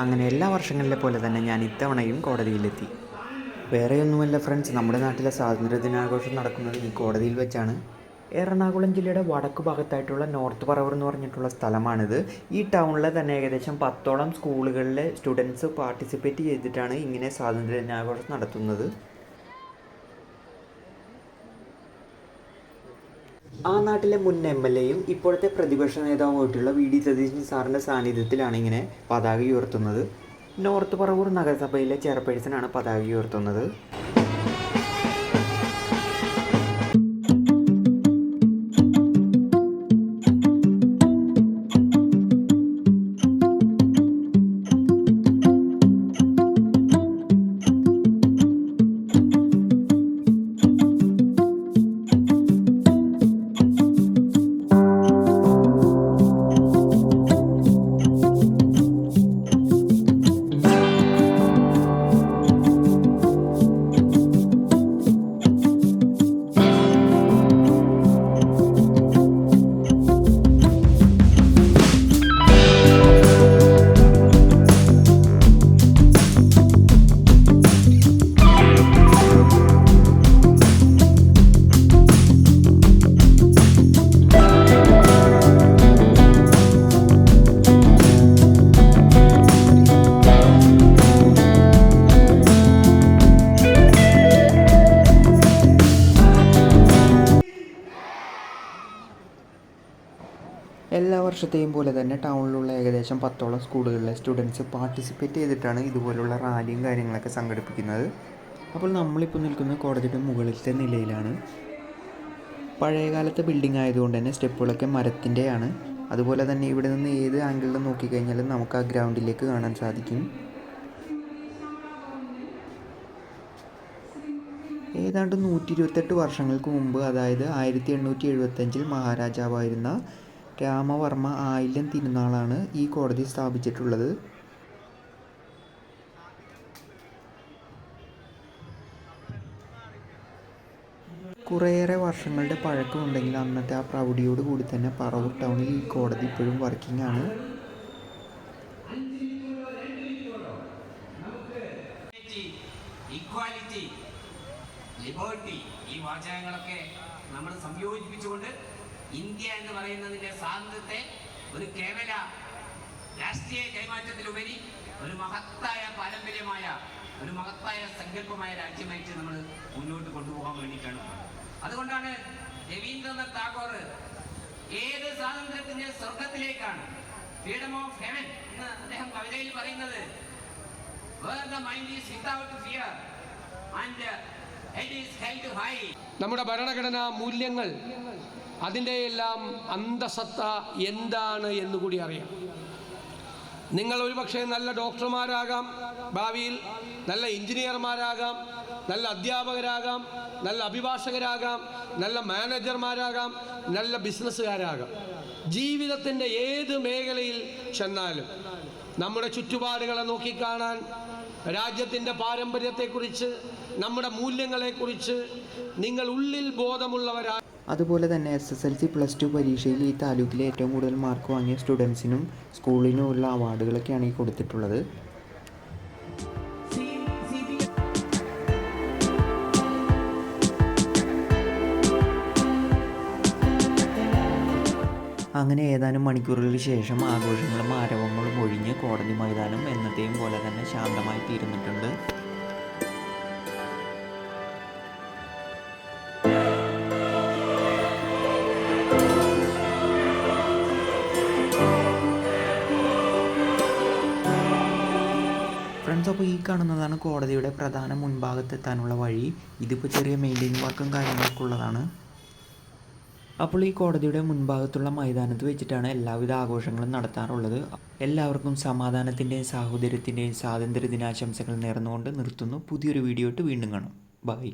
അങ്ങനെ എല്ലാ വർഷങ്ങളിലെ പോലെ തന്നെ ഞാൻ ഇത്തവണയും കോടതിയിലെത്തി. വേറെയൊന്നുമല്ല ഫ്രണ്ട്സ്, നമ്മുടെ നാട്ടിലെ സ്വാതന്ത്ര്യദിനാഘോഷം നടക്കുന്നത് ഈ കോടതിയിൽ വെച്ചാണ്. എറണാകുളം ജില്ലയുടെ വടക്ക് ഭാഗത്തായിട്ടുള്ള നോർത്ത് പറവൂർ എന്ന് പറഞ്ഞിട്ടുള്ള സ്ഥലമാണിത്. ഈ ടൗണിലെ തന്നെ ഏകദേശം 10ഓളം സ്കൂളുകളിലെ സ്റ്റുഡൻസ് പാർട്ടിസിപ്പേറ്റ് ചെയ്തിട്ടാണ് ഇങ്ങനെ സ്വാതന്ത്ര്യദിനാഘോഷം നടത്തുന്നത്. ആ നാട്ടിലെ മുൻ MLA-യും ഇപ്പോഴത്തെ പ്രതിപക്ഷ നേതാവുമായിട്ടുള്ള VD സതീശൻ സാറിൻ്റെ സാന്നിധ്യത്തിലാണ് ഇങ്ങനെ പതാക ഉയർത്തുന്നത്. നോർത്ത് പറവൂർ നഗരസഭയിലെ ചെയർപേഴ്സണാണ് പതാക ഉയർത്തുന്നത്. എല്ലാ വർഷത്തെയും പോലെ തന്നെ ടൗണിലുള്ള ഏകദേശം 10ഓളം സ്കൂളുകളിലെ സ്റ്റുഡൻസ് പാർട്ടിസിപ്പേറ്റ് ചെയ്തിട്ടാണ് ഇതുപോലുള്ള റാലിയും കാര്യങ്ങളൊക്കെ സംഘടിപ്പിക്കുന്നത്. അപ്പോൾ നമ്മളിപ്പോൾ നിൽക്കുന്ന കോടതിയുടെ മുകളിലത്തെ നിലയിലാണ്. പഴയകാലത്തെ ബിൽഡിംഗ് ആയതുകൊണ്ട് തന്നെ സ്റ്റെപ്പുകളൊക്കെ മരത്തിൻ്റെയാണ്. അതുപോലെ തന്നെ ഇവിടെ നിന്ന് ഏത് ആംഗിളിൽ നോക്കിക്കഴിഞ്ഞാലും നമുക്ക് ആ ഗ്രൗണ്ടിലേക്ക് കാണാൻ സാധിക്കും. ഏതാണ്ട് 128 വർഷങ്ങൾക്ക് മുമ്പ്, അതായത് 1875 മഹാരാജാവായിരുന്ന രാമവർമ്മ ആയില്യം തിരുനാളാണ് ഈ കോടതി സ്ഥാപിച്ചിട്ടുള്ളത്. കുറേയേറെ വർഷങ്ങളുടെ പഴക്കമുണ്ടെങ്കിൽ അന്നത്തെ ആ പ്രൗഢിയോട് കൂടി തന്നെ പറവൂർ ടൗണിൽ ഈ കോടതി ഇപ്പോഴും വർക്കിംഗ് ആണ്. ഇക്വാലിറ്റി, ലിബർട്ടി, ഈ വാചകങ്ങളൊക്കെ നമ്മൾ സംയോജിപ്പിച്ചുകൊണ്ട് ഇന്ത്യ എന്ന് പറയുന്നതിൻ്റെ സ്വാതന്ത്ര്യത്തെ ഒരു കേവല രാഷ്ട്രീയ കൈമാറ്റത്തിലുപരി ഒരു മഹത്തായ പാരമ്പര്യമായ, ഒരു മഹത്തായ സങ്കല്പമായ രാജ്യമായിട്ട് നമ്മൾ മുന്നോട്ട് കൊണ്ടുപോകാൻ വേണ്ടിയിട്ടാണ്. അതുകൊണ്ടാണ് രവീന്ദ്രനാഥ് ടാഗോർ ഏത് സ്വാതന്ത്ര്യത്തിൻ്റെ സ്വർഗത്തിലേക്കാണ്, ഫ്രീഡം ഓഫ് ഹെവൻ എന്ന് അദ്ദേഹം കവിതയിൽ പറയുന്നത്, where the mind is without fear and head is held high. നമ്മുടെ ഭരണഘടനാ മൂല്യങ്ങൾ, അതിൻ്റെ എല്ലാം അന്തസത്ത എന്താണ് എന്നുകൂടി അറിയാം. നിങ്ങൾ ഒരുപക്ഷെ നല്ല ഡോക്ടർമാരാകാം, ഭാവിയിൽ നല്ല എഞ്ചിനീയർമാരാകാം, നല്ല അധ്യാപകരാകാം, നല്ല അഭിഭാഷകരാകാം, നല്ല മാനേജർമാരാകാം, നല്ല ബിസിനസ്സുകാരാകാം. ജീവിതത്തിൻ്റെ ഏത് മേഖലയിൽ ചെന്നാലും നമ്മുടെ ചുറ്റുപാടുകളെ നോക്കിക്കാണാൻ, രാജ്യത്തിൻ്റെ പാരമ്പര്യത്തെക്കുറിച്ച്, നമ്മുടെ മൂല്യങ്ങളെക്കുറിച്ച് നിങ്ങൾ ഉള്ളിൽ ബോധമുള്ളവരാ. അതുപോലെ തന്നെ SSLC +2 പരീക്ഷയിൽ ഈ താലൂക്കിലെ ഏറ്റവും കൂടുതൽ മാർക്ക് വാങ്ങിയ സ്റ്റുഡൻസിനും സ്കൂളിനുമുള്ള അവാർഡുകളൊക്കെയാണ് ഈ കൊടുത്തിട്ടുള്ളത്. അങ്ങനെ ഏതാനും മണിക്കൂറുകൾക്ക് ശേഷം ആഘോഷങ്ങളും ആരവങ്ങളും ഒഴിഞ്ഞ് കോടതി മൈതാനം എന്നത്തെയും പോലെ തന്നെ ശാന്തമായി തീർന്നിട്ടുണ്ട്. ഫ്രണ്ട്സ്, അപ്പോൾ ഈ കാണുന്നതാണ് കോടതിയുടെ പ്രധാന മുൻഭാഗത്തെത്താനുള്ള വഴി. ഇതിപ്പോൾ ചെറിയ മെയിൻ്റെയിൻ വർക്കും കാര്യങ്ങളൊക്കെ ഉള്ളതാണ്. അപ്പോൾ ഈ കോടതിയുടെ മുൻഭാഗത്തുള്ള മൈതാനത്ത് വെച്ചിട്ടാണ് എല്ലാവിധ ആഘോഷങ്ങളും നടത്താറുള്ളത്. എല്ലാവർക്കും സമാധാനത്തിൻ്റെയും സാഹോദര്യത്തിൻ്റെയും സ്വാതന്ത്ര്യ ദിനാശംസകൾ നേർന്നുകൊണ്ട് നിർത്തുന്നു. പുതിയൊരു വീഡിയോ ആയിട്ട് വീണ്ടും കാണാം. ബൈ.